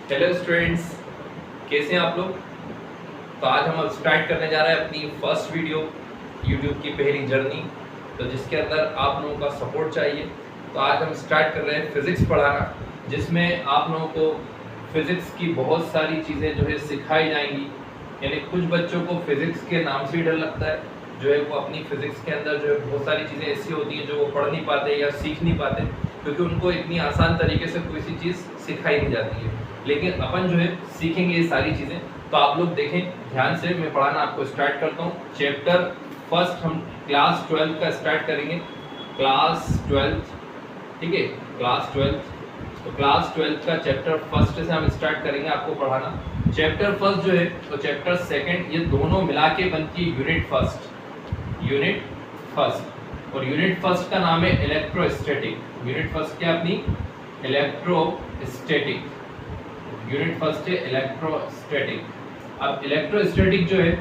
Hello students, कैसे हैं आप लोग। तो आज हम स्टार्ट करने जा रहे हैं अपनी फर्स्ट वीडियो यूट्यूब की पहली जर्नी, तो जिसके अंदर आप लोगों का सपोर्ट चाहिए। तो आज हम स्टार्ट कर रहे हैं फिज़िक्स पढ़ाना, जिसमें आप लोगों को फिज़िक्स की बहुत सारी चीज़ें जो है सिखाई जाएंगी। यानी कुछ बच्चों को फिज़िक्स के नाम से ही डर लगता है, जो है वो अपनी फिज़िक्स के अंदर जो है बहुत सारी चीज़ें ऐसी होती हैं जो वो पढ़ नहीं पाते या सीख नहीं पाते, क्योंकि उनको इतनी आसान तरीके से कोई सी चीज़ सिखाई नहीं जाती है। लेकिन अपन जो है सीखेंगे ये सारी चीज़ें। तो आप लोग देखें ध्यान से, मैं पढ़ाना आपको स्टार्ट करता हूँ। चैप्टर फर्स्ट हम क्लास 12 का स्टार्ट करेंगे। क्लास 12, ठीक है, क्लास 12। तो क्लास 12 का चैप्टर फर्स्ट से हम स्टार्ट करेंगे आपको पढ़ाना। चैप्टर फर्स्ट जो है तो चैप्टर सेकंड, ये दोनों मिला के बनती है यूनिट फर्स्ट। यूनिट फर्स्ट, और यूनिट फर्स्ट का नाम है इलेक्ट्रोस्टैटिक। यूनिट फर्स्ट क्या अपनी इलेक्ट्रोस्टैटिक। यूनिट फर्स्ट है इलेक्ट्रोस्टैटिक। अब इलेक्ट्रोस्टैटिक जो है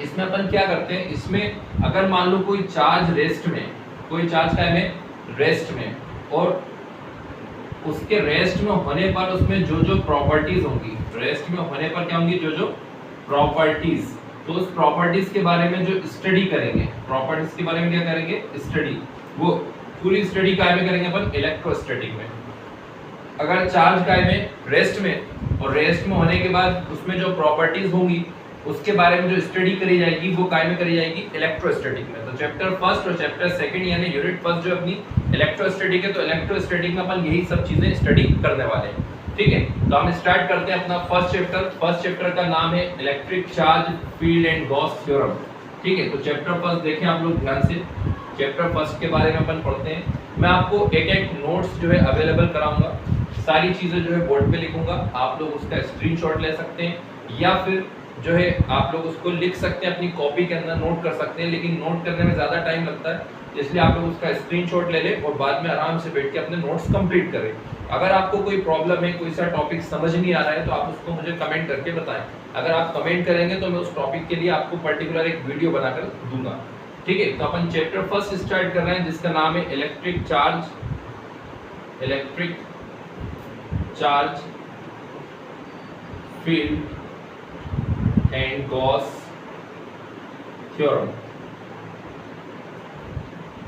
इसमें अपन क्या करते हैं, इसमें अगर मान लो कोई चार्ज रेस्ट में, कोई चार्ज क्या है रेस्ट में, और उसके रेस्ट में होने पर उसमें जो जो प्रॉपर्टीज होंगी, रेस्ट में होने पर क्या होंगी, जो जो प्रॉपर्टीज, तो उस प्रॉपर्टीज के बारे में जो स्टडी करेंगे, प्रॉपर्टीज के बारे में क्या करेंगे स्टडी, वो पूरी स्टडी काय में करेंगे अपन इलेक्ट्रोस्टैटिक में। अगर चार्ज काय में रेस्ट में, और रेस्ट में होने के बाद उसमें जो प्रॉपर्टीज होंगी उसके बारे में जो स्टडी करी जाएगी वो काय में करी जाएगी इलेक्ट्रोस्टैटिक में। तो चैप्टर फर्स्ट और चैप्टर सेकंड यानी यूनिट फर्स्ट जो अपनी इलेक्ट्रोस्टैटिक है, तो इलेक्ट्रोस्टैटिक में अपन यही सब चीजें स्टडी करने वाले हैं। ठीक है, तो हम स्टार्ट करते हैं अपना फर्स्ट चैप्टर। फर्स्ट चैप्टर का नाम है electric charge field and Gauss theorem. ठीक है, तो चैप्टर फर्स्ट देखें आप लोग ध्यान से। चैप्टर फर्स्ट के बारे में अपन पढ़ते हैं। मैं आपको एक एक नोट्स जो है अवेलेबल कराऊंगा, सारी चीजें जो है बोर्ड पे लिखूंगा, आप लोग उसका स्क्रीनशॉट ले सकते हैं या फिर जो है आप लोग उसको लिख सकते हैं, अपनी कॉपी के अंदर नोट कर सकते हैं। लेकिन नोट करने में ज़्यादा टाइम लगता है, इसलिए आप लोग उसका स्क्रीनशॉट ले लें और बाद में आराम से बैठ के अपने नोट्स कंप्लीट करें। अगर आपको कोई प्रॉब्लम है, कोई सा टॉपिक समझ नहीं आ रहा है, तो आप उसको मुझे कमेंट करके बताएं। अगर आप कमेंट करेंगे तो मैं उस टॉपिक के लिए आपको पर्टिकुलर एक वीडियो बनाकर दूंगा। ठीक है, तो अपन चैप्टर फर्स्ट स्टार्ट कर रहे हैं, जिसका नाम है electric charge field and Gauss theorem.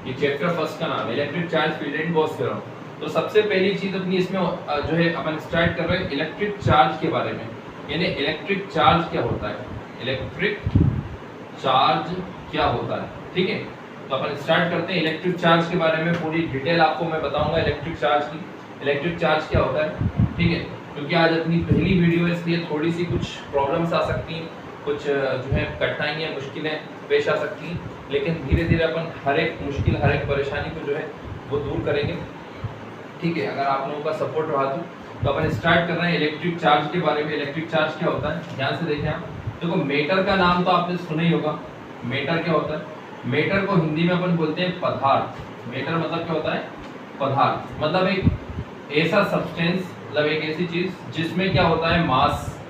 ये चैप्टर फर्स्ट का नाम है electric charge field and Gauss theorem. तो सबसे पहली चीज अपनी इसमें जो है अपन स्टार्ट कर रहे हैं इलेक्ट्रिक चार्ज के बारे में। यानी इलेक्ट्रिक चार्ज क्या होता है, इलेक्ट्रिक चार्ज क्या होता है। ठीक है, तो अपन स्टार्ट करते हैं इलेक्ट्रिक चार्ज के बारे में। पूरी डिटेल आपको मैं बताऊंगा इलेक्ट्रिक चार्ज की, इलेक्ट्रिक चार्ज क्या होता है। ठीक है, क्योंकि आज अपनी पहली वीडियो है, इसलिए थोड़ी सी कुछ प्रॉब्लम्स आ सकती हैं, कुछ जो है कठिनाइयाँ मुश्किलें पेश आ सकती हैं, लेकिन धीरे धीरे अपन हर एक मुश्किल, हर एक परेशानी को जो है वो दूर करेंगे। ठीक है, अगर आप लोगों का सपोर्ट रहा तो अपन स्टार्ट कर रहे हैं इलेक्ट्रिक चार्ज के बारे में। इलेक्ट्रिक चार्ज क्या होता है, ध्यान से देखें आप। देखो मेटर का नाम तो आपने सुना ही होगा। मेटर क्या होता है, मेटर को हिंदी में अपन बोलते हैं पदार्थ। मेटर मतलब क्या होता है, पदार्थ। मतलब एक ऐसा सब्सटेंस, मतलब एक ऐसी चीज जिसमें क्या होता है मास,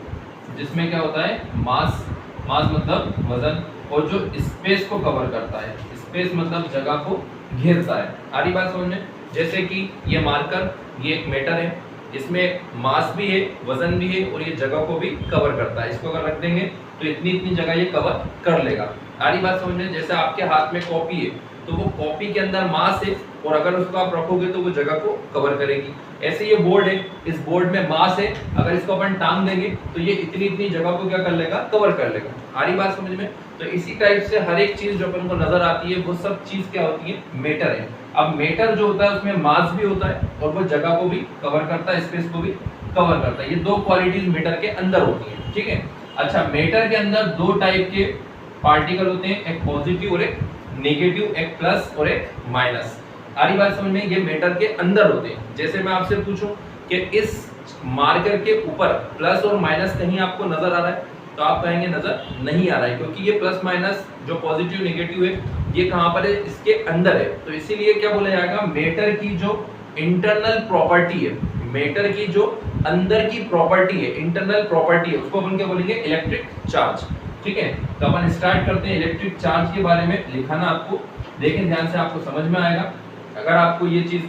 जिसमें क्या होता है मास, मास मतलब वजन, और जो स्पेस को कवर करता है, स्पेस मतलब जगह को घेरता है। आ रही बात समझ में। जैसे कि ये मार्कर, ये एक मेटर है, इसमें मास भी है, वजन भी है, और ये जगह को भी कवर करता है। इसको अगर रख देंगे तो इतनी इतनी जगह ये कवर कर लेगा। आ रही बात समझ में। जैसे आपके हाथ में कॉपी है, तो वो कॉपी के अंदर मास है, और अगर उसको आप रखोगे तो वो जगह को कवर करेगी। ऐसे ये बोर्ड है, इस बोर्ड में मास है, अगर इसको अपन टांग देंगे तो ये इतनी इतनी जगह को क्या कर लेगा, कवर कर लेगा। आ रही बात समझ में। तो इसी टाइप से हर एक चीज जो अपन को नजर आती है वो सब चीज क्या होती है, मेटर है। अब मेटर जो होता है उसमें मास भी होता है, और वो जगह को भी कवर करता है, स्पेस को भी कवर करता है। ये दो क्वालिटीज मेटर के अंदर होती है। ठीक है, अच्छा, मेटर के अंदर दो टाइप के पार्टिकल होते हैं, एक पॉजिटिव और एक नेगेटिव, एक प्लस और एक माइनस। आ रही बात समझ में। ये मेटर के अंदर होते हैं। जैसे मैं आपसे पूछूं कि इस मार्कर के ऊपर प्लस और माइनस कहीं आपको नजर आ रहा है, तो आप कहेंगे नजर नहीं आ रहा है, क्योंकि ये प्लस माइनस जो पॉजिटिव नेगेटिव है ये कहाँ पर है, इसके अंदर है। तो इसीलिए क्या बोला जाएगा, मेटर की जो इंटरनल प्रॉपर्टी है, मेटर की जो अंदर की प्रॉपर्टी है, इंटरनल प्रॉपर्टी है, उसको अपन क्या बोलेंगे, इलेक्ट्रिक चार्ज। ठीक है, तो अपन स्टार्ट करते हैं इलेक्ट्रिक चार्ज के बारे में लिखाना। आपको देखें ध्यान से, आपको समझ में आएगा। अगर आपको ये चीज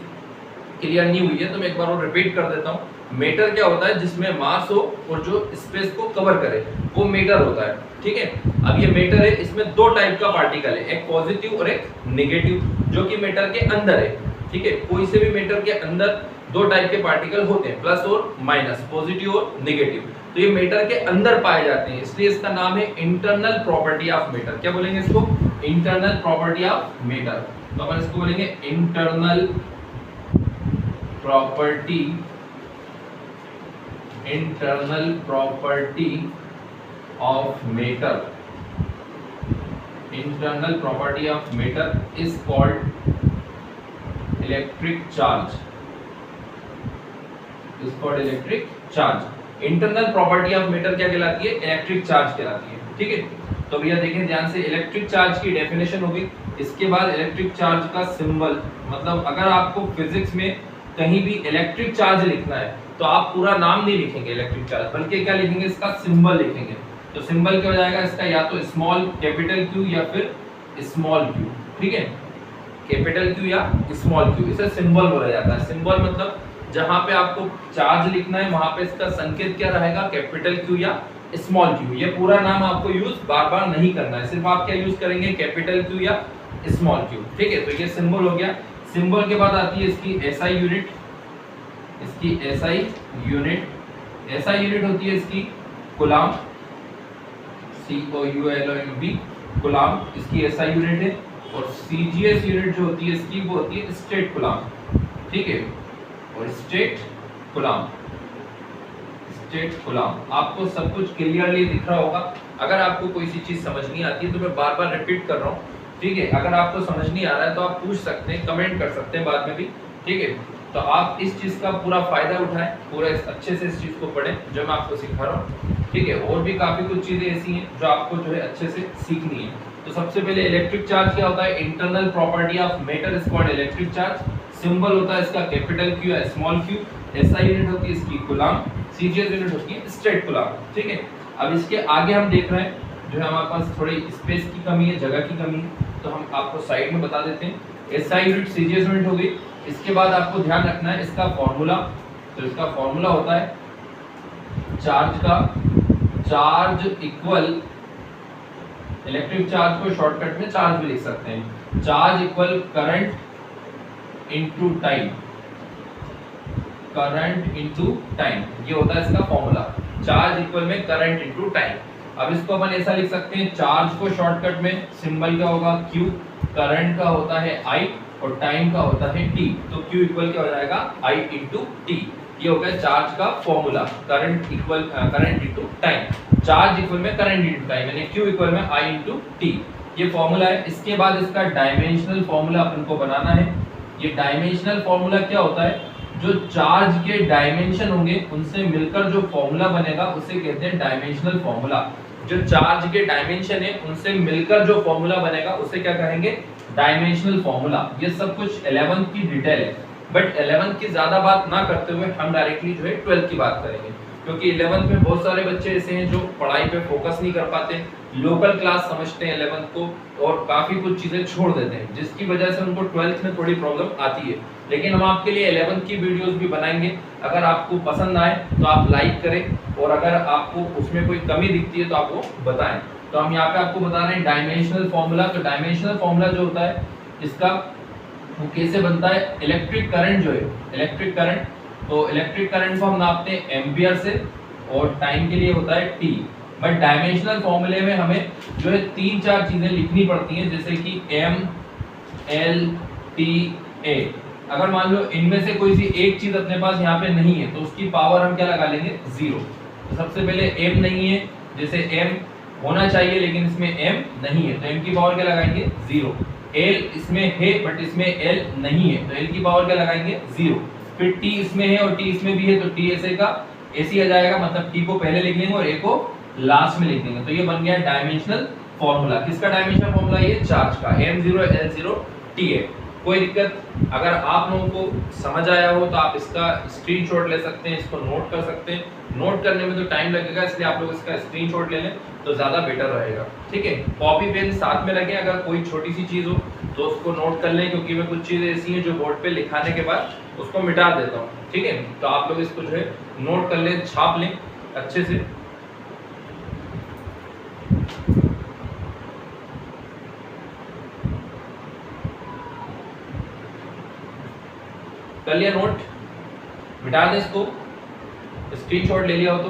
क्लियर नहीं हुई है तो मैं एक बार और रिपीट कर देता हूँ। मेटर क्या होता है, जिसमें मास हो और जो स्पेस को कवर करे, वो मेटर होता है। ठीक है, अब ये मेटर है, इसमें दो टाइप का पार्टिकल है, एक पॉजिटिव और एक नेगेटिव, जो कि मेटर के अंदर है। ठीक है, कोई से भी मेटर के अंदर दो टाइप के पार्टिकल होते हैं, प्लस और माइनस, पॉजिटिव और नेगेटिव। तो ये मेटर के अंदर पाए जाते हैं, इसलिए इसका नाम है इंटरनल प्रॉपर्टी ऑफ मेटर। क्या बोलेंगे इसको? Internal property of matter. तो अपन इसको बोलेंगे internal property, internal property of matter. Internal property of matter is called electric charge, is called electric charge. Internal property of matter क्या कहलाती है? इलेक्ट्रिक चार्ज कहलाती है। ठीक है, तो भैया देखें ध्यान से, इलेक्ट्रिक चार्ज की डेफिनेशन होगी, इसके बाद इलेक्ट्रिक चार्ज का सिंबल। मतलब अगर आपको फिजिक्स में कहीं भी इलेक्ट्रिक चार्ज लिखना है तो आप पूरा नाम नहीं लिखेंगे इलेक्ट्रिक चार्ज, बल्कि क्या लिखेंगे? इसका सिंबल लिखेंगे। तो सिंबल क्या हो जाएगा इसका? या तो स्मॉल कैपिटल क्यू या फिर स्मॉल क्यू। ठीक है, कैपिटल क्यू या स्मॉल क्यू, इसे सिंबल बोला जाता है। सिंबल मतलब जहां पे आपको चार्ज लिखना है वहां पे इसका संकेत क्या रहेगा? कैपिटल क्यू या स्मॉल क्यू। ये पूरा नाम आपको यूज बार बार नहीं करना है, सिर्फ आप क्या यूज करेंगे? कैपिटल क्यू या स्मॉल क्यू। ठीक है, तो ये सिंबल हो गया। सिंबल के बाद आती है इसकी एसआई यूनिट, इसकी एसआई यूनिट, एसआई यूनिट होती है इसकी कूलाम, COULOMB, कूलाम इसकी एसआई यूनिट है। और सीजीएस यूनिट जो होती है इसकी, वो होती है स्टेट कूलाम। ठीक है, और स्टेट कूलाम, स्टेट कूलाम। आपको सब कुछ क्लियरली दिख रहा होगा। अगर आपको कोई सी चीज समझ नहीं आती है तो मैं बार बार रिपीट कर रहा हूँ। ठीक है, अगर आपको समझ नहीं आ रहा है तो आप पूछ सकते हैं, कमेंट कर सकते हैं बाद में भी। ठीक है, तो आप इस चीज का पूरा फायदा उठाएं, पूरा अच्छे से इस चीज को पढ़ें जो मैं आपको सिखा रहा हूँ। ठीक है, और भी काफी कुछ चीजें ऐसी हैं जो आपको जो है अच्छे से सीखनी है। तो सबसे पहले इलेक्ट्रिक चार्ज क्या होता है? Internal property of matter is called electric charge. Symbol होता है इसका कैपिटल क्यू या स्मॉल क्यू। एसआई यूनिट होती है इसकी कूलाम, सीजीएस यूनिट होती है स्टेट कूलाम। ठीक है, अब इसके आगे हम देख रहे हैं जो है हमारे पास थोड़ी स्पेस की कमी है, जगह की कमी है, तो हम आपको साइड में बता देते हैं। एसआई यूनिट, सीजीएस यूनिट हो गई। इसके बाद आपको ध्यान रखना है इसका फॉर्मूला। तो इसका फॉर्मूला होता है चार्ज का, चार्ज इक्वल, इलेक्ट्रिक चार्ज को शॉर्टकट में चार्ज भी लिख सकते हैं, charge equal current into time, current into time, ये होता है इसका फॉर्मूला। चार्ज इक्वल में करंट इनटू टाइम। अब इसको अपन ऐसा लिख सकते हैं, चार्ज को शॉर्टकट में सिंबल क्या होगा? Q, करंट का होता है I और टाइम का होता है T। तो Q इक्वल क्या हो जाएगा? I into T। ये हो गया चार्ज का formula, current equal current into time. Charge equal में करंट इंटू टाइम, यानी Q इक्वल में I इंटू T, ये फॉर्मूला है। इसके बाद इसका डायमेंशनल फॉर्मूला अपन को बनाना है। ये डायमेंशनल फॉर्मूला क्या होता है? जो चार्ज के डायमेंशन होंगे उनसे मिलकर जो फॉर्मूला बनेगा उसे कहते हैं डायमेंशनल फॉर्मूला। जो चार्ज के डायमेंशन है उनसे मिलकर जो फॉर्मूला बनेगा उसे क्या कहेंगे? Dimensional formula. ये सब कुछ 11th की डिटेल है, बट 11th की ज्यादा बात ना करते हुए हम डायरेक्टली जो है 12th की बात करेंगे, क्योंकि 11th में बहुत सारे बच्चे ऐसे हैं जो पढ़ाई पे फोकस नहीं कर पाते, लोकल क्लास समझते हैं 11th को और काफी कुछ चीजें छोड़ देते हैं, जिसकी वजह से उनको 12th में थोड़ी प्रॉब्लम आती है। लेकिन हम आपके लिए 11th की वीडियोस भी बनाएंगे। अगर आपको पसंद आए तो आप लाइक करें, और अगर आपको उसमें कोई कमी दिखती है तो आप वो बताएं। तो हम यहाँ पे आपको बता रहे हैं डायमेंशनल फॉर्मूला। तो डायमेंशनल फॉर्मूला जो होता है इसका वो कैसे बनता है? इलेक्ट्रिक करंट जो है, इलेक्ट्रिक करंट, तो इलेक्ट्रिक करंट को हम नापते हैं एम्पियर से, और टाइम के लिए होता है T। बट डायमेंशनल फॉर्मूले में हमें जो है 3-4 चीजें लिखनी पड़ती हैं, जैसे कि M, L, T, A। अगर मान लो इनमें से कोई सी एक चीज अपने पास यहाँ पे नहीं है तो उसकी पावर हम क्या लगा लेंगे? 0। तो सबसे पहले M नहीं है, जैसे M होना चाहिए लेकिन इसमें M नहीं है, तो M की पावर क्या लगाएंगे? 0। L इसमें है बट इसमें L नहीं है, तो L की पावर क्या लगाएंगे? 0। फिर T इसमें है और T इसमें भी है, तो T ऐसे का ऐसे आ जाएगा, मतलब T को पहले लिख लेंगे और A को लास्ट में लिख देंगे। तो ये बन गया डायमेंशनल फॉर्मूला। किसका डायमेंशनल फॉर्मूला? ये चार्ज का, M0 L0 T है। कोई दिक्कत? अगर आप लोगों को समझ आया हो तो आप इसका स्क्रीनशॉट ले सकते हैं, इसको नोट कर सकते हैं। नोट करने में तो टाइम लगेगा, इसलिए आप लोग इसका स्क्रीनशॉट ले लें तो ज़्यादा बेटर रहेगा। ठीक है, कॉपी पेन साथ में रखें, अगर कोई छोटी सी चीज़ हो तो उसको नोट कर लें, क्योंकि मैं कुछ चीज़ें ऐसी हैं जो बोर्ड पे लिखाने के बाद उसको मिटा देता हूँ, ठीक है। तो आप लोग इसको जो है नोट कर लें, छाप लें अच्छे से। कर लिया नोट, मिटा दें इसको, स्क्रीनशॉट ले लिया हो तो,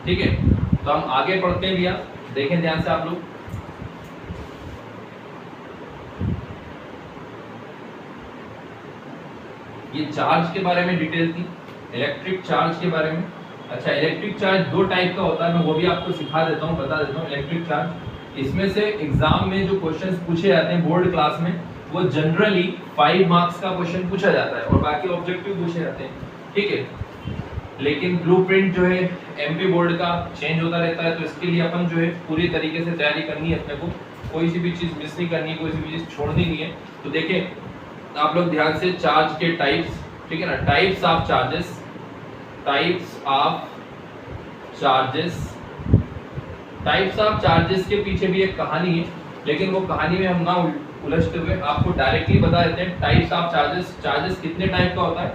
ठीक है। तो हम आगे पढ़ते हैं भैया, देखें ध्यान से आप लोग। ये चार्ज के बारे में डिटेल थी, इलेक्ट्रिक चार्ज के बारे में। अच्छा, इलेक्ट्रिक चार्ज दो टाइप का होता है, मैं वो भी आपको सिखा देता हूँ, बता देता हूँ। इलेक्ट्रिक चार्ज, इसमें से एग्जाम में जो क्वेश्चंस पूछे जाते हैं बोर्ड क्लास में, वो जनरली 5 मार्क्स का क्वेश्चन पूछा जाता है और बाकी ऑब्जेक्टिव पूछे जाते हैं, ठीक है। लेकिन ब्लूप्रिंट जो है एमपी बोर्ड का चेंज होता रहता है, तो इसके लिए अपन जो है पूरी तरीके से तैयारी करनी है अपने को, कोई सी भी चीज़ मिस नहीं करनी है, कोई सी भी चीज़ छोड़नी नहीं है। तो देखें आप लोग ध्यान से, चार्ज के टाइप्स, ठीक है ना, types of charges, types of charges. Types of charges के पीछे भी एक कहानी है, लेकिन वो कहानी में हम ना उलझते हुए आपको डायरेक्टली बता देते हैं। टाइप्स ऑफ चार्जेस, चार्जेस कितने टाइप का होता है